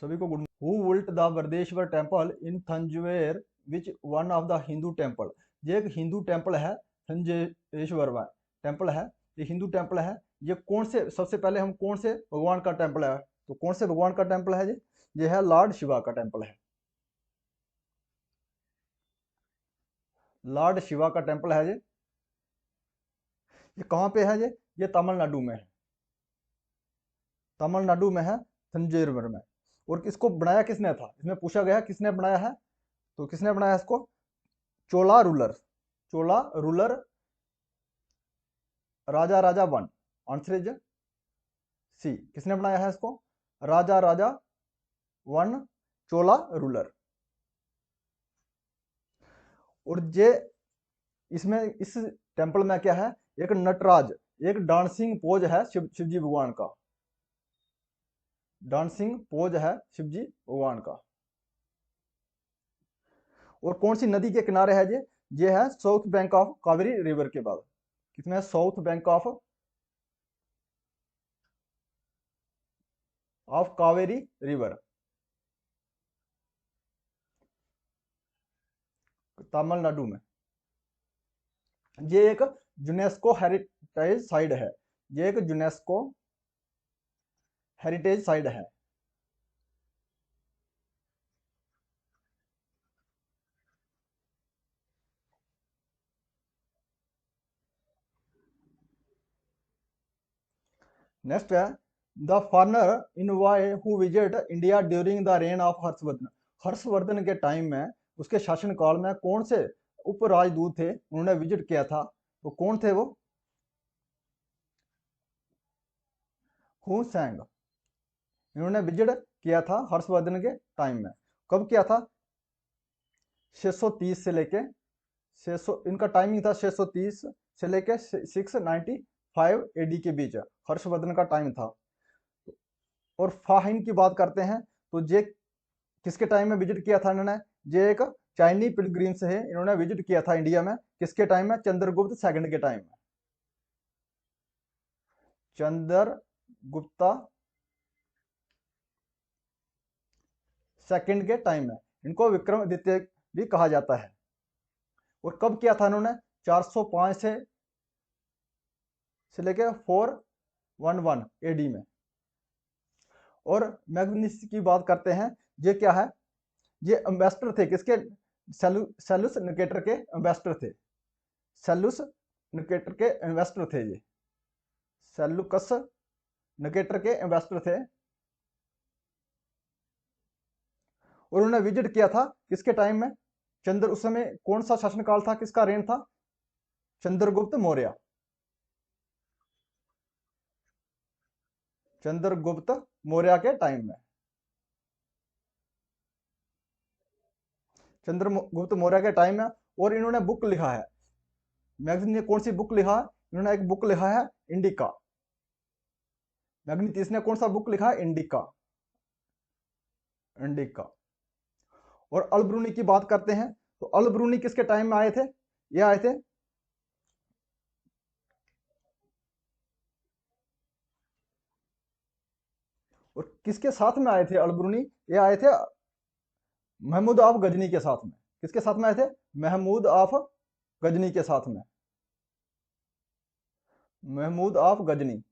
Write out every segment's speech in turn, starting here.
सभी को good. Who built the Brihadeeswara temple in Thanjavur which one of the Hindu temple. ये एक हिंदू टेम्पल है, थंजेश्वर टेम्पल है, ये हिंदू टेम्पल है। ये कौन से, सबसे पहले हम कौन से भगवान का टेम्पल है, तो कौन से भगवान का टेम्पल है ये है लॉर्ड शिवा का टेम्पल है। लॉर्ड शिवा का टेम्पल है ये कहाँ पे है ये तमिलनाडु में है, तमिलनाडु में है, तंजेवर में। और इसको बनाया किसने था, इसमें पूछा गया किसने बनाया है, तो किसने बनाया इसको, Chola ruler, Chola ruler Raja Raja one. Answer is C, किसने बनाया है इसको, राजा राजा वन, चोला रूलर। और ये इसमें इस टेम्पल में क्या है, एक नटराज, एक डांसिंग पोज है शिवजी भगवान का, डांसिंग पोज है शिवजी भगवान का। और कौन सी नदी के किनारे है ये है south bank of Kaveri river के बाद, किसमें south bank of Kaveri river, Tamil Nadu में। ये एक यूनेस्को हेरिटेज साइट है, ये एक यूनेस्को हेरिटेज साइट है। नेक्स्ट है the foreigner in y who visit India during the reign of Harshavardhan. Harshavardhan के टाइम में, उसके शासन काल में कौन से उप राजदूत थे, उन्होंने विजिट किया था, तो कौन थे वो, हु सैंग। इन्होंने विजिट किया था हर्षवर्धन के टाइम में, कब किया था, 630 से लेके 600, इनका टाइमिंग था 630 से लेके 695 एडी के बीच हर्षवर्धन का टाइम था। और फाहिन की बात करते हैं तो ये किसके टाइम में विजिट किया था इन्होंने, ये एक चाइनी पिलग्रिम्स है, इन्होंने विजिट किया था इंडिया में किसके टाइम में, चंद्रगुप्त सेकंड के टाइम में, चंद्रगुप्ता सेकंड के टाइम में। इनको विक्रमादित्य भी कहा जाता है। और कब किया था इन्होंने, 405 से लेके 411 एडी में। और मैग्नीस की बात करते हैं, ये क्या है, ये एम्बेसडर थे किसके, सेलुस निकेटर के एम्बेसडर थे, सेलुस निकेटर के एम्बेसडर थे ये, सेलुकस निकेटर के एम्बेसडर थे। और उन्होंने विजिट किया था किसके टाइम में, उस समय कौन सा शासनकाल था, किसका रेन था, चंद्रगुप्त मौर्य, चंद्रगुप्त मौर्य के टाइम में, चंद्रगुप्त मौर्य के टाइम में। और इन्होंने बुक लिखा है, मैग्नीस ने कौन सी बुक लिखा है, इन्होंने एक बुक लिखा है इंडिका, मैग्नीस ने कौन सा बुक लिखा है, इंडिका, इंडिका। और अलब्रूनी की बात करते हैं तो अलब्रूनी किसके टाइम में आए थे, ये आए थे और किसके साथ में आए थे अलब्रूनी, ये आए थे महमूद ऑफ गजनी के साथ में, किसके साथ में आए थे, महमूद ऑफ गजनी के साथ में, महमूद ऑफ गजनी।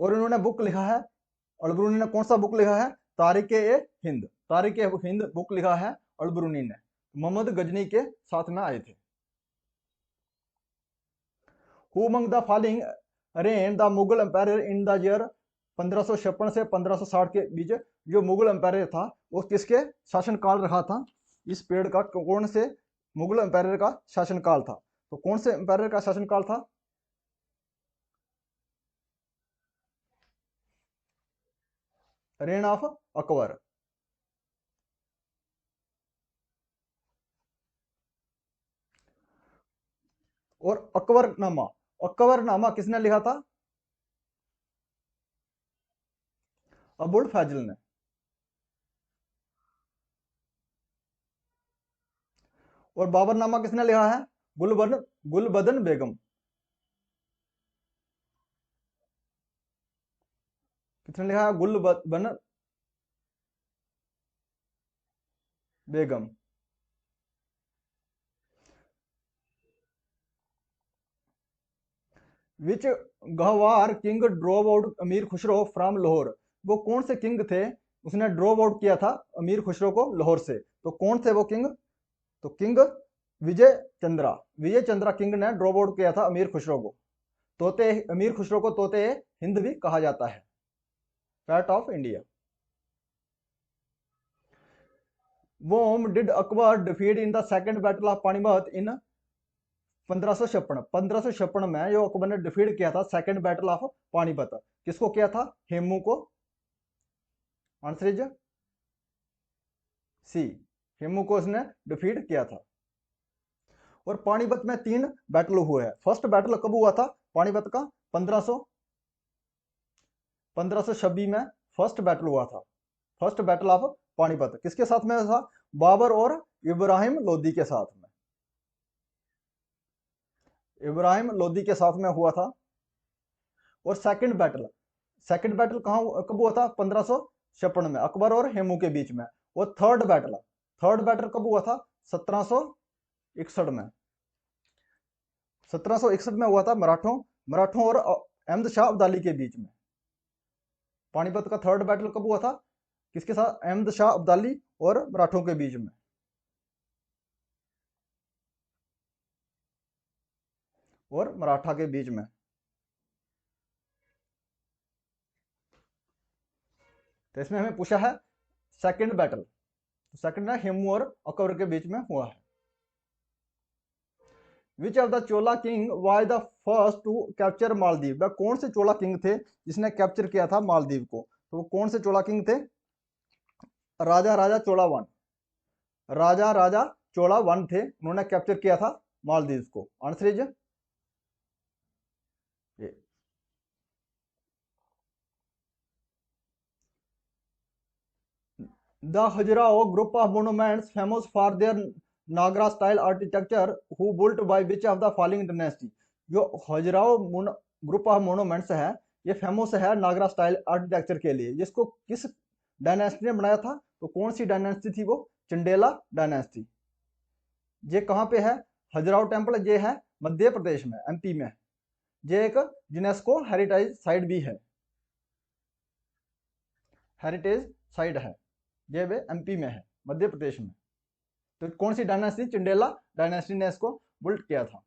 और इन्होंने बुक लिखा है, अलब्रूनी ने कौन सा बुक लिखा है, तारिक ए हिंद, तारिक ए हिंद बुक लिखा है अलब्रूनी ने, मोहम्मद गजनी के साथ में आए थे। Who among the following reign the Mughal empire in the year 1556 से 1560 के बीच, जो मुगल एम्पायर था वो किसके शासनकाल रहा था, इस पेड़ का कौन से मुगल एम्पायर का शासनकाल था, तो कौन से एम्पायर का शासनकाल था, रेन ऑफ अकबर। और अकबरनामा, अकबरनामा किसने लिखा था, अबुल फैजल ने। और बाबरनामा किसने लिखा है, गुलबदन बेगम। किसने लिखा है? गुल बन बेगम। विच गहवार किंग ड्रोव आउट अमीर खुसरो फ्रॉम लाहौर। वो कौन से किंग थे उसने ड्रोव आउट किया था अमीर खुसरो को लाहौर से? तो कौन थे वो किंग? तो किंग विजय चंद्रा। विजय चंद्रा किंग ने ड्रोव आउट किया था अमीर खुसरो को। तोते अमीर खुसरो को तोते हिंद भी कहा जाता है, parrot of India. Whom did Akbar defeat in the second battle of Panipat in 1556 में जो अकबर ने डिफीट किया था सेकंड बैटल ऑफ पानीपत, किसको किया था? हेमू को। आंसर इज सी, हेमू को उसने डिफीट किया था। और पानीपत में 3 बैटल हुए हैं। फर्स्ट बैटल कब हुआ था पानीपत का? 1526 में फर्स्ट बैटल हुआ था। फर्स्ट बैटल ऑफ पानीपत किसके साथ में था? बाबर और इब्राहिम लोदी के साथ में। इब्राहिम लोदी के साथ में हुआ था। और सेकंड बैटल कहाँ कब हुआ था? 1556 में अकबर और हेमू के बीच में। और थर्ड बैटल कब हुआ था? 1761 में। 1761 में हुआ था मराठों और अहमद शाह अब्दाली के बीच में। पानीपत का थर्ड बैटल कब हुआ था? किसके साथ? अहमद शाह अब्दाली और मराठों के बीच में। और मराठा के बीच में। तो इसमें हमें पूछा है सेकंड बैटल, तो सेकंड है हेमू और अकबर के बीच में हुआ है। Which of the Chola king was the first to capture Maldives? वह कौन से चोला किंग थे जिसने कैप्चर किया था मालदीव को? तो वो कौन से चोला किंग थे? राजा चोला वन। राजा चोला वन थे, उन्होंने कैप्चर किया था मालदीव को। आंसर इज ये। The Khajuraho group of monuments famous for their Nagara style architecture who built by which of the following dynasty? जो खजुराहो ग्रुप ऑफ मोनूमेंट्स है ये फेमस है नागरा स्टाइल आर्किटेक्चर के लिए। जिसको किस डायनेस्टी ने बनाया था? तो कौन सी डायनेस्टी थी वो? चंडेला डायनेस्टी। ये कहाँ पे है? खजुराहो टेम्पल ये है मध्य प्रदेश में, एमपी में। ये एक यूनेस्को हेरिटेज साइट भी है, हेरिटेज साइट है ये, वे एमपी में है, मध्य प्रदेश में। तो कौन सी डायनेस्टी? चंडेला डायनेस्टी ने इसको बुल्ट किया था।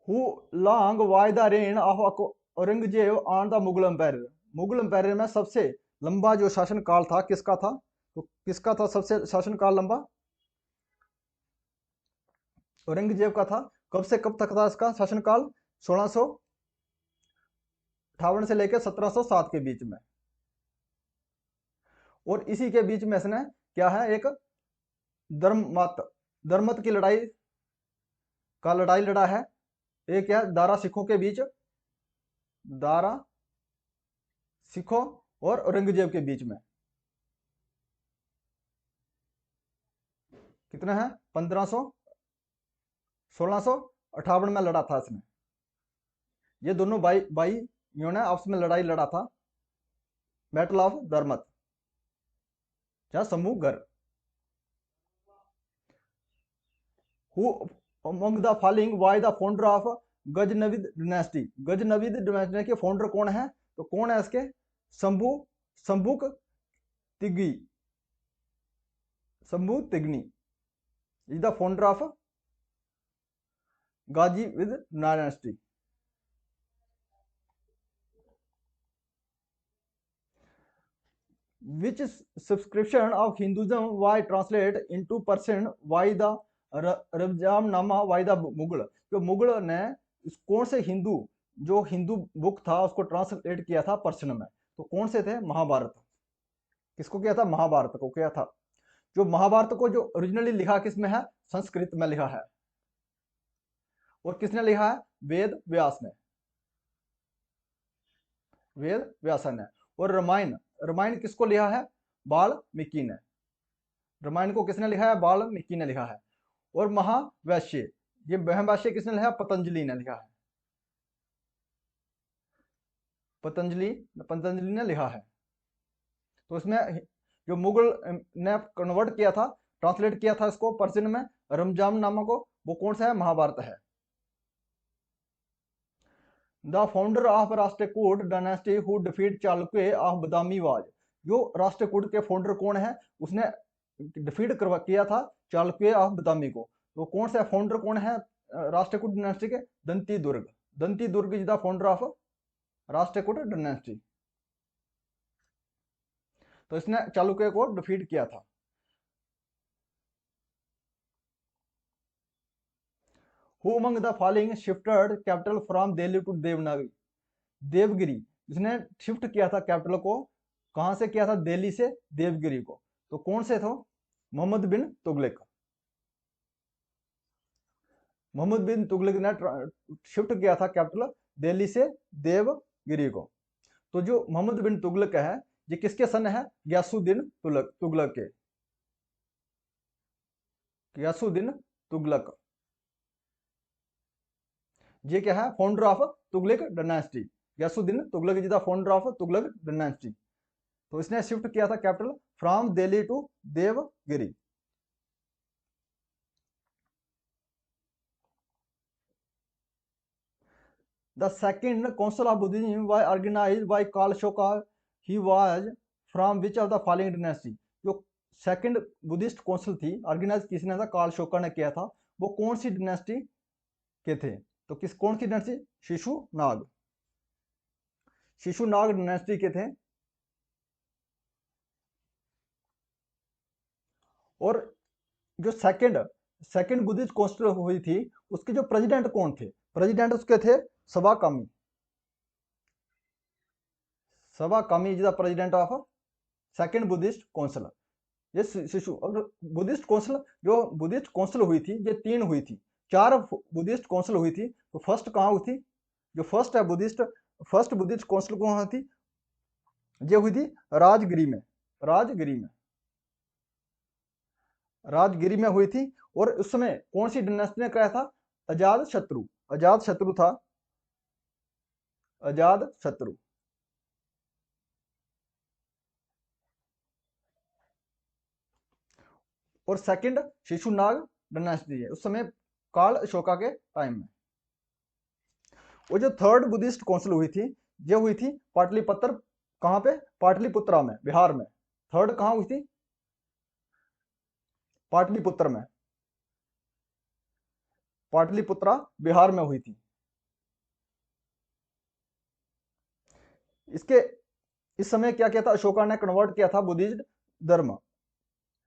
How long was the reign of Aurangzeb on the Mughal empire? Mughal empire में सबसे लंबा जो शासन काल था किसका था? तो किसका था सबसे शासन काल लंबा? औरंगजेब का था। कब से कब तक था इसका शासन काल? 1658 से लेकर 1707 के बीच में। और इसी के बीच में इसने क्या है, एक धर्मत की लड़ाई लड़ा है। एक क्या? दारा सिखों के बीच, दारा सिखों और औरंगजेब के बीच में। कितना है? 1658 में लड़ा था इसने। ये दोनों भाई इन्होंने आपस में लड़ाई लड़ा था, बैटल ऑफ धर्मत या Samugarh. Who among the following was the founder of Ghaznavid dynasty? Ghaznavid dynasty के फाउंडर कौन है? तो कौन है इसके? Sabuktigin, Sabuktigin is the founder of गाजी विद dynasty. which subscription of Hinduism was translated into Persian by the रमजामनामा by the Mughal? जो मुगल ने कौन से हिंदू बुक था उसको ट्रांसलेट किया था पर्शियन में? तो कौन से थे? महाभारत। किसको किया था? महाभारत को किया था। जो महाभारत को जो ओरिजिनली लिखा किस में है? संस्कृत में लिखा है। और किसने लिखा है? वेद व्यास ने, वेद व्यास ने। और रामायण किसको लिखा है? वाल्मीकि ने। रामायण को किसने लिखा है? वाल्मीकि ने लिखा है। और महाभाष्य, ये महाभाष्य किसने लिखा? पतंजलि ने लिखा है। पतंजलि पतंजलि ने लिखा है। तो इसमें जो मुगल ने कन्वर्ट किया था, ट्रांसलेट किया था इसको पर्शियन में, रमजान नामा को, वो कौन सा है? महाभारत है। The founder of Rashtrakuta dynasty who defeat Chalukya of Badami was. जो राष्ट्रकूट के फाउंडर कौन है? उसने डिफीट किया था चालुक्य ऑफ बदामी को। तो कौन सा फाउंडर कौन है राष्ट्रकूट डायनेस्टी के? Dantidurga. Dantidurga is the founder of Rashtrakuta dynasty. तो इसने चालुक्य को डिफीट किया था। Who among the following shifted capital from Delhi to Devanagari? Devagiri. इसने शिफ्ट किया था कैपिटल को, कहां से किया था? दिल्ली से देवगिरी को। तो कौन से थे? मोहम्मद बिन तुगलक। मोहम्मद बिन तुगलक ने शिफ्ट किया था कैपिटल दिल्ली से देवगिरी को। तो जो मोहम्मद बिन तुगलक है, ये किसके सन है? गयासुद्दीन तुगलक के। गयासुद्दीन तुगलक ये क्या है? Founder of Tughlaq dynasty. Ghiyasuddin Tughlaq is the founder of Tughlaq dynasty. तो इसने शिफ्ट किया था capital from Delhi to Devagiri. The second council of Buddhism was organized by Karl Ashoka. He was from which of the following dynasty? जो सेकंड बुद्धिस्ट काउंसिल थी, organise किसने था? Karl Ashoka ने किया था। वो कौन सी डिनेस्टी के थे? तो कौन सी डिनेस्टी? शिशुनाग। शिशुनाग डिनेस्टी के थे। और जो सेकंड बुद्धिस्ट काउंसिल हुई थी, उसके जो प्रेसिडेंट कौन थे? प्रेसिडेंट उसके थे Sabakami. Sabakami is the president of second Buddhist council. ये शिशु अगर बुद्धिस्ट काउंसिल, जो बुद्धिस्ट काउंसिल हुई थी, ये 3 हुई थी। 4 बुद्धिस्ट काउंसिल हुई थी। तो फर्स्ट कहाँ हुई थी? जो फर्स्ट है फर्स्ट बुद्धिस्ट काउंसिल कहाँ थी? ये हुई थी राजगिरी में। राजगिरी में हुई थी। और उस समय कौन सी डिनेस्टी ने कराया था? अजात शत्रु था। अजात शत्रु। और सेकंड शिशुनाग डायनेस्टी है, उस समय कार्ल अशोका के टाइम में। वो जो थर्ड बुद्धिस्ट काउंसिल हुई थी, ये हुई थी पाटलिपुत्र। कहां पे? पाटलिपुत्रा में, बिहार में। थर्ड कहां हुई थी? पाटलिपुत्र में। पाटलिपुत्रा बिहार में हुई थी। इस समय क्या किया था? अशोका ने कन्वर्ट किया था बुद्धिस्ट धर्म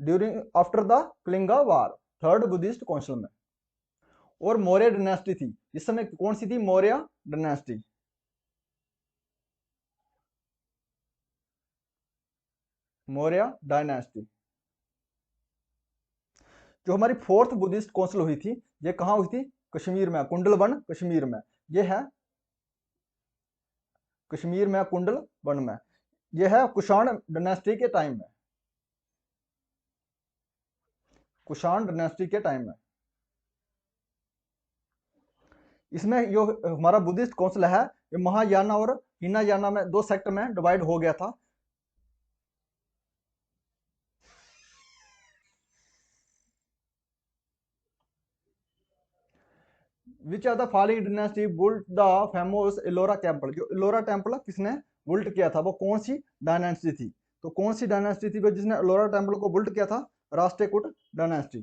during after the Kalinga war, third Buddhist council में। और मौर्य डायनेस्टी थी इस समय। कौन सी थी? मौर्य डायनेस्टी। मौर्य डायनेस्टी। जो हमारी फोर्थ बुद्धिस्ट काउंसिल हुई थी, ये कहां हुई थी? कश्मीर में, कुंडलवन कश्मीर में। ये है कश्मीर में, कुंडलवन में। यह है कुषाण डायनेस्टी के टाइम में। कुषाण डायनेस्टी के टाइम में। इसमें जो हमारा बुद्धिस्ट काउंसिल है, ये महायाना और हीनायाना में 2 सेक्ट में डिवाइड हो गया था। Which are the following dynasty built the famous Ellora temple? जो एलोरा टेम्पल किसने बुल्ट किया था? वो कौन सी डायनेस्टी थी? तो कौन सी डायनेस्टी थी जिसने एलोरा टेम्पल को बुल्ट किया था? राष्ट्रकूट डायनेस्टी।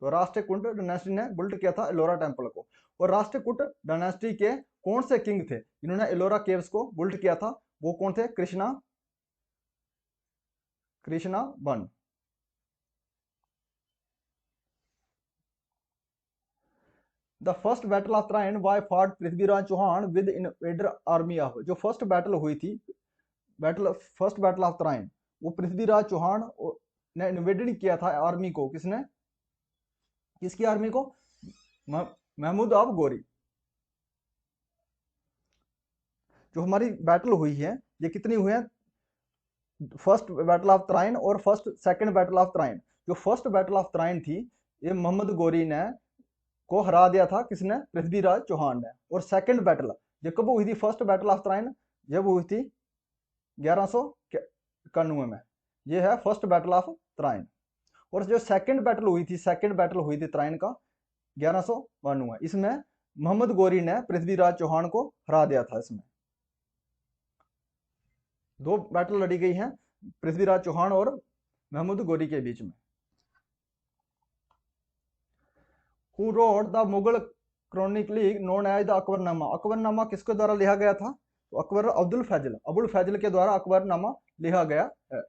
तो राष्ट्रकूट डायनेस्टी ने बुल्ट किया था एलोरा टेम्पल को। और राष्ट्रकूट डायनेस्टी के कौन से किंग थे जिन्होंने एलोरा केव्स को बुल्ट किया था? वो कौन थे? Krishna one. The first battle of Tarain was fought Prithviraj Chauhan with invader army of. जो फर्स्ट बैटल हुई थी, फर्स्ट बैटल ऑफ त्राइन, वो पृथ्वीराज चौहान ने इन्वेडेड किया था आर्मी को। किसने? किसकी आर्मी को? महमूद ऑफ गोरी। जो हमारी बैटल हुई है, ये कितनी हुई है? फर्स्ट बैटल ऑफ त्राइन और first second battle of Tarain. जो फर्स्ट बैटल ऑफ त्राइन थी, ये मोहम्मद गोरी ने को हरा दिया था। किसने? पृथ्वीराज चौहान ने। और सेकंड बैटल ये कब हुई थी? फर्स्ट बैटल ऑफ त्राइन जब हुई थी 1191 में। ये है फर्स्ट बैटल ऑफ त्राइन। और जो सेकंड बैटल हुई थी, त्राइन का 1192, इसमें मोहम्मद गौरी ने पृथ्वीराज चौहान को हरा दिया था। इसमें दो बैटल लड़ी गई हैं पृथ्वीराज चौहान और मोहम्मद गौरी के बीच में। Who wrote the Mughal chronicle known as the Akbarnama? Akbarnama किसके द्वारा लिखा गया था? तो अकबर अबुल फैजल के द्वारा अकबरनामा लिखा गया है।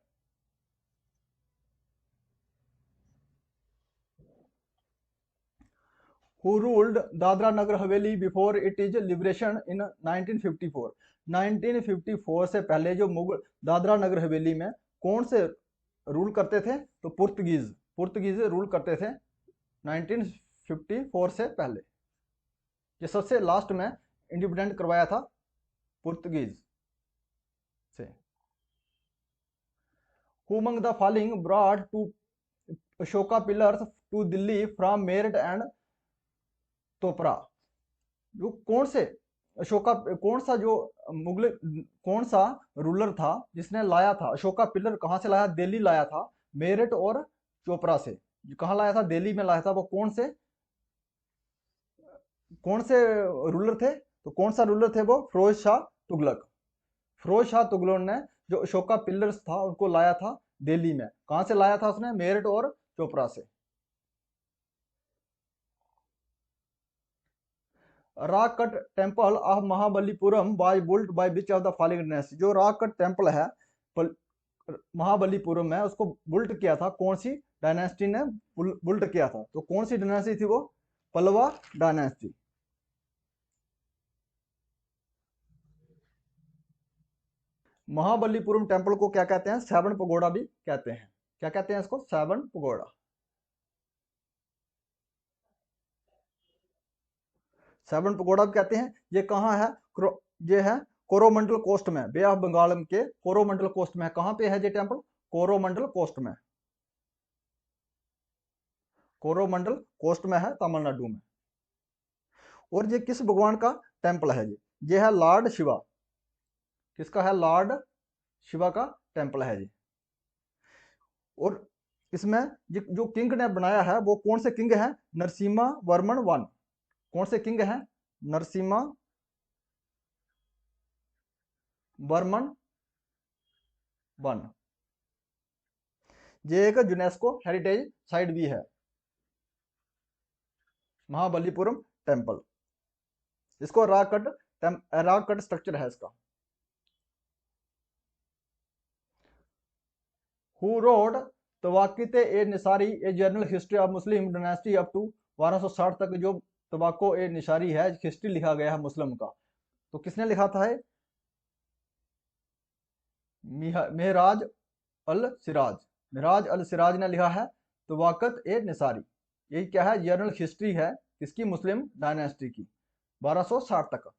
Who ruled Dadra Nagar Haveli before it is liberation इन 1954? 1954 से पहले जो मुगल दादरा नगर हवेली में कौन से रूल करते थे? तो पुर्तगीज रूल करते थे 1954 से पहले। ये सबसे लास्ट में इंडिपेंडेंट करवाया था पुर्तगीज से। Who among the following brought to Ashoka pillars to Delhi from Meerut and Topra? जो कौन सा रूलर था जिसने लाया था अशोका पिलर? कहां से लाया? दिल्ली लाया था, मेरठ और चोपड़ा से। कहां लाया था? दिल्ली में लाया था। वो कौन से रूलर थे? तो कौन सा रूलर थे वो? फिरोज शाह तुगलक। फिरोज शाह तुगलक ने जो अशोका पिलर्स था उनको लाया था दिल्ली में। कहां से लाया था उसने? मेरठ और चोपड़ा से। Rock cut temple of Mahabalipuram was built by which of the following dynasty? जो रॉक कट टेम्पल है महाबलीपुरम में, उसको बुल्ट किया था कौन सी डायनेस्टी ने बुल्ट किया था? तो कौन सी डायनेस्टी थी वो? पल्लवा डायनेस्टी। महाबलीपुरम टेम्पल को क्या कहते हैं? सेवन पगोड़ा भी कहते हैं। क्या कहते हैं इसको? Seven pagoda. सेवन पगोड़ा भी कहते हैं। ये कहाँ है? ये है कोरोमंडल कोस्ट में, बे ऑफ बंगाल के कोरोमंडल कोस्ट में। कहां पे है ये टेम्पल? कोरोमंडल कोस्ट में। कोरोमंडल कोस्ट में है, तमिलनाडु में। और ये किस भगवान का टेम्पल है? ये है लॉर्ड शिवा। किसका है? लॉर्ड शिवा का टेम्पल है जी। और इसमें जो किंग ने बनाया है वो कौन से किंग है? नरसिम्हा वर्मन वन। कौन से किंग है? नरसिम्हा वर्मन वन। ये एक यूनेस्को हेरिटेज साइट भी है महाबलीपुरम टेम्पल। इसको रॉक कट स्ट्रक्चर है इसका। Who wrote Tabaqat i Nasiri a journal history of Muslim dynasty up to 1260 तक? जो तवाको ए निसारी है, हिस्ट्री लिखा गया है मुस्लिम का, तो किसने लिखा था? मेहराज अल सिराज ने लिखा है तवाकत ए निसारी। यही क्या है? जर्नल हिस्ट्री है किसकी? मुस्लिम डायनेस्टी की, 1260 तक।